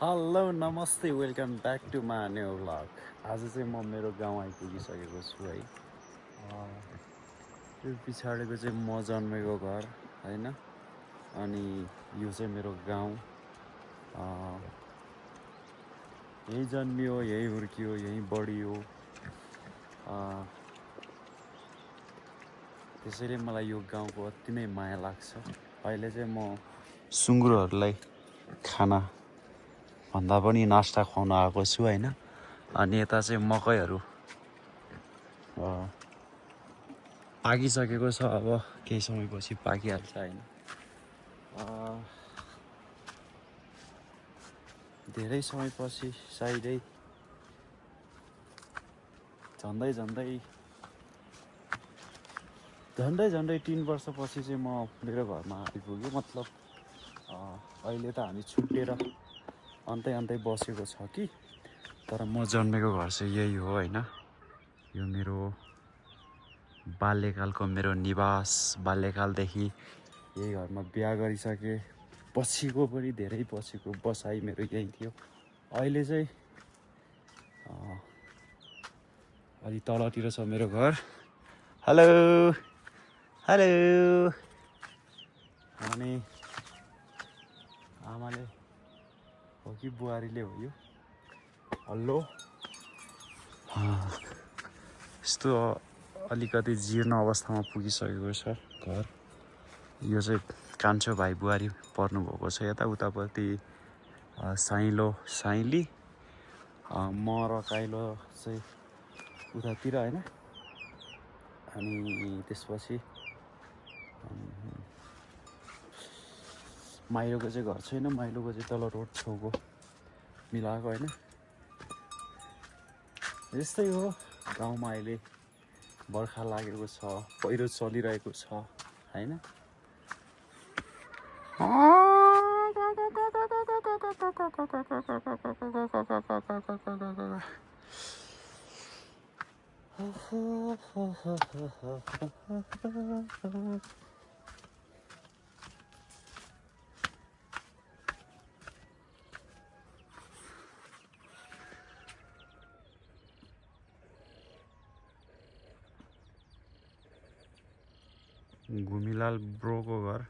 Hello नमस्ते welcome back to my new vlog. आज चाहिँ म मेरो गाउँ आइपुगिसकेको छु है। यो पछाडिको चाहिँ म जन्मेको घर होइन, अनि यो चाहिँ मेरो गाउँ। यहीँ जन्मियो, यहीँ हुर्कियो, यहीँ बढियो। त्यसैले मलाई यो गाउँको अति नै माया लाग्छ। अहिले चाहिँ म सुँगुरहरूलाई खाना भन्दा पनि नास्ता खुवाउन आएको छु होइन। अनि यता चाहिँ मकैहरू पाकिसकेको छ, अब केही समयपछि पाकिहाल्छ होइन। धेरै समयपछि सायदै झन्डै 3 वर्षपछि चाहिँ म मेरो घरमा आइपुगेँ। मतलब अहिले त हामी छुट्टिएर अन्तै बसेको छ कि, तर म जन्मेको घर चाहिँ यही हो होइन। यो मेरो बाल्यकालको मेरो निवास। बाल्यकालदेखि यही घरमा बिहा गरिसकेँ। पछिको पनि धेरै पछिको बसाइ मेरो यही थियो। अहिले चाहिँ अलि तलतिर छ मेरो घर। Hello hello. अनि आमाले हो कि बुहारीले हो यो हल्लो। यस्तो अलिकति जीर्ण अवस्थामा पुगिसकेको छ घर। यो चाहिँ कान्छो भाइ बुहारी पर्नुभएको छ यता। उतापट्टि साइली, म र काइलो चाहिँ उतातिर होइन। अनि त्यसपछि माइलोको चाहिँ घर छैन। माइलोको चाहिँ तल रोड छेउको मिलाएको होइन। यस्तै हो गाउँमा। अहिले बर्खा लागेको छ, पहिरो चलिरहेको छ होइन। घुमिलाल ब्रोको घर।